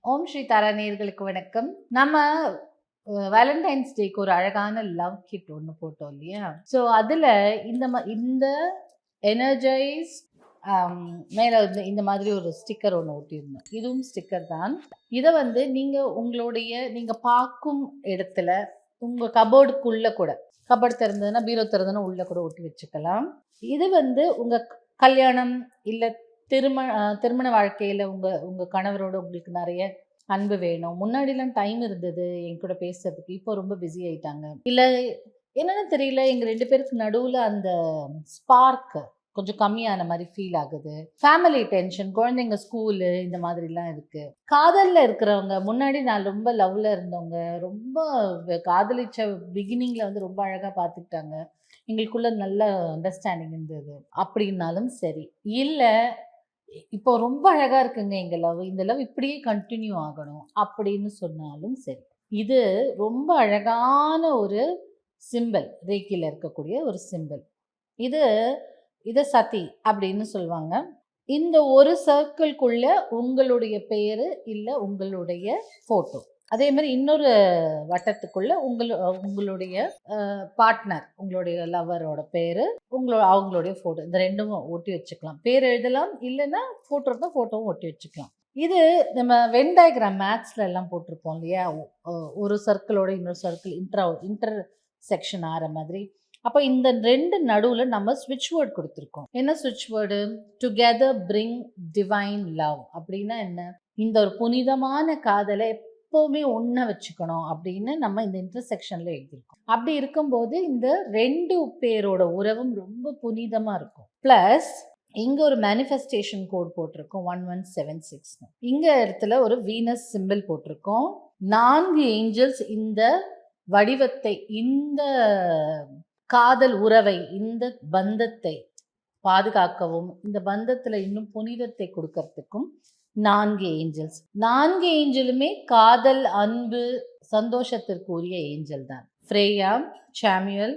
ஓம் ஸ்ரீ தாரா நேயர்களுக்கு வணக்கம். நம்ம வேலண்டைன்ஸ் டேக்கு ஒரு அழகான லவ் கிட் ஒன்று போட்டோம் இல்லையா? ஸோ அதில் இந்த எனர்ஜைஸ் மேலே இந்த மாதிரி ஒரு ஸ்டிக்கர் ஒன்று ஒட்டியிருந்தோம். இதுவும் ஸ்டிக்கர் தான். இதை நீங்கள் பார்க்கும் இடத்துல உங்கள் கபோர்டுக்குள்ளே கூட, கபோர்டு திறந்ததுன்னா பீரோ திறந்ததுன்னா உள்ளே கூட ஒட்டி வச்சுக்கலாம். இது உங்கள் கல்யாணம் இல்லை திருமண வாழ்க்கையில் உங்கள் கணவரோட உங்களுக்கு நிறைய அன்பு வேணும். முன்னாடிலாம் டைம் இருந்தது என் கூட பேசுறதுக்கு, இப்போ ரொம்ப பிஸி ஆயிட்டாங்க. இல்லை என்னன்னு தெரியல, எங்கள் 2 பேருக்கு நடுவில் அந்த ஸ்பார்க் கொஞ்சம் கம்மியான மாதிரி ஃபீல் ஆகுது. ஃபேமிலி டென்ஷன், குழந்தைங்க ஸ்கூலு, இந்த மாதிரிலாம் இருக்கு. காதலில் இருக்கிறவங்க, முன்னாடி நான் ரொம்ப லவ்ல இருந்தவங்க, ரொம்ப காதலிச்ச பிகினிங்ல ரொம்ப அழகாக பார்த்துக்கிட்டாங்க, எங்களுக்குள்ள நல்ல அண்டர்ஸ்டாண்டிங் இருந்தது அப்படின்னாலும் சரி, இல்லை இப்போ ரொம்ப அழகா இருக்குங்க எங்க லவ், இந்த லவ் இப்படியே கண்டினியூ ஆகணும் அப்படின்னு சொன்னாலும் சரி, இது ரொம்ப அழகான ஒரு சிம்பிள், ரேக்கில இருக்கக்கூடிய ஒரு சிம்பிள். இதை சதி அப்படின்னு சொல்லுவாங்க. இந்த ஒரு சர்க்கிள்குள்ள உங்களுடைய பெயரு இல்லை உங்களுடைய ஃபோட்டோ, அதே மாதிரி இன்னொரு வட்டத்துக்குள்ள உங்களுடைய பார்ட்னர், உங்களுடைய லவரோட பேரு, அவங்களுடைய ஃபோட்டோ, இந்த ரெண்டும் ஒட்டி வச்சுக்கலாம். பேர் எழுதலாம், இல்லைன்னா ஃபோட்டோ இருந்தால் ஃபோட்டோவும் ஒட்டி வச்சுக்கலாம். இது நம்ம வென் டயக்ராம் மேத்ஸ்ல எல்லாம் போட்டிருப்போம் இல்லையா? ஒரு சர்க்கிளோட இன்னொரு சர்க்கிள் இன்டர் செக்ஷன் ஆகிற மாதிரி. அப்போ இந்த 2 நடுவில் நம்ம ஸ்விட்ச் வேர்டு கொடுத்துருக்கோம். என்ன ஸ்விட்ச் word? Together bring divine love. அப்படின்னா என்ன? இந்த ஒரு புனிதமான காதலை எப்போவுமே ஒன்றா வச்சுக்கணும் அப்படின்னு நம்ம இந்த இன்டர்செக்ஷனில் எழுதியிருக்கோம். அப்படி இருக்கும்போது இந்த 2 பேரோட உறவும் ரொம்ப புனிதமாக இருக்கும். ப்ளஸ் இங்கே ஒரு மேனிஃபெஸ்டேஷன் கோட் போட்டிருக்கோம் 1176. இங்கே இடத்துல ஒரு வீனஸ் சிம்பிள் போட்டிருக்கோம். 4 ஏஞ்சல்ஸ் இந்த வடிவத்தை, இந்த காதல் உறவை, இந்த பந்தத்தை பாதுகாக்கவும், இந்த பந்தத்தில் இன்னும் புனிதத்தை கொடுக்கறதுக்கும் 4 ஏஞ்சல்ஸ். 4 ஏஞ்சலுமே காதல், அன்பு, சந்தோஷத்திற்கு உரிய ஏஞ்சல் தான். ஃப்ரேயா, சாமியல்,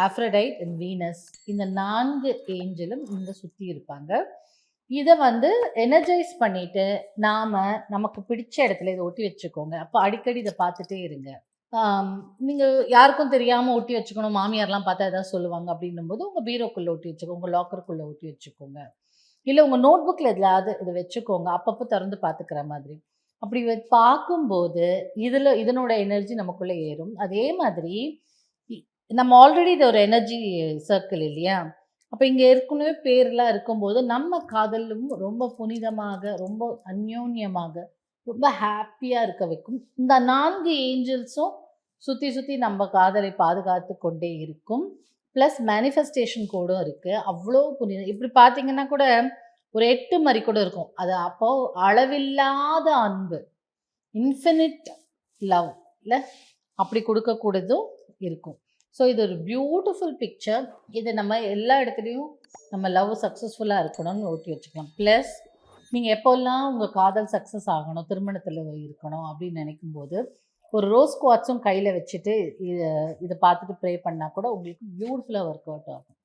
ஆஃப்ரடைட் அண்ட் வீனஸ், இந்த 4 ஏஞ்சலும் இங்கே சுற்றி இருப்பாங்க. இதை எனர்ஜைஸ் பண்ணிட்டு நமக்கு பிடிச்ச இடத்துல இதை ஒட்டி வச்சுக்கோங்க. அப்போ அடிக்கடி இதை பார்த்துட்டே இருங்க. நீங்கள் யாருக்கும் தெரியாமல் ஒட்டி வச்சுக்கணும், மாமியார்லாம் பார்த்தா எதாவது சொல்லுவாங்க அப்படின்னும் போது உங்கள் பீரோக்குள்ளே ஒட்டி வச்சுக்கோங்க, உங்கள் லாக்கருக்குள்ளே ஒட்டி வச்சுக்கோங்க, இல்லை உங்கள் நோட் புக்கில் எதுலாவது இதை வச்சுக்கோங்க, அப்பப்போ திறந்து பார்த்துக்கிற மாதிரி. அப்படி பார்க்கும்போது இதனோட எனர்ஜி நமக்குள்ளே ஏறும். அதே மாதிரி நம்ம ஆல்ரெடி இது ஒரு எனர்ஜி சர்க்கிள் இல்லையா? அப்போ இங்கே ஏற்கனவே பேர்லாம் இருக்கும்போது நம்ம காதலும் ரொம்ப புனிதமாக, ரொம்ப அந்யோன்யமாக, ரொம்ப ஹாப்பியாக இருக்க வைக்கும். இந்த 4 ஏஞ்சல்ஸும் சுற்றி சுற்றி நம்ம காதலை பாதுகாத்து கொண்டே இருக்கும். ப்ளஸ் மேனிஃபெஸ்டேஷன் கோடும் இருக்குது. அவ்வளோ புனிதம். இப்படி பார்த்தீங்கன்னா கூட ஒரு 8 மாதிரி கூட இருக்கும். அது அப்போ அளவில்லாத அன்பு, இன்ஃபினிட் லவ் இல்லை, அப்படி கொடுக்கக்கூடதும் இருக்கும். ஸோ இது ஒரு பியூட்டிஃபுல் பிக்சர். இது நம்ம எல்லா இடத்துலையும் நம்ம லவ் சக்ஸஸ்ஃபுல்லாக இருக்கணும்னு ஓட்டி வச்சுக்கலாம். ப்ளஸ் நீங்கள் எப்போல்லாம் உங்கள் காதல் சக்ஸஸ் ஆகணும், திருமணத்தில் இருக்கணும் அப்படின்னு நினைக்கும்போது ஒரு ரோஸ் குவாட்ஸும் கையில் வச்சுட்டு இதை பார்த்துட்டு ப்ரே பண்ணால் கூட உங்களுக்கு பியூட்டிஃபுல்லாக ஒர்க் அவுட் ஆகும்.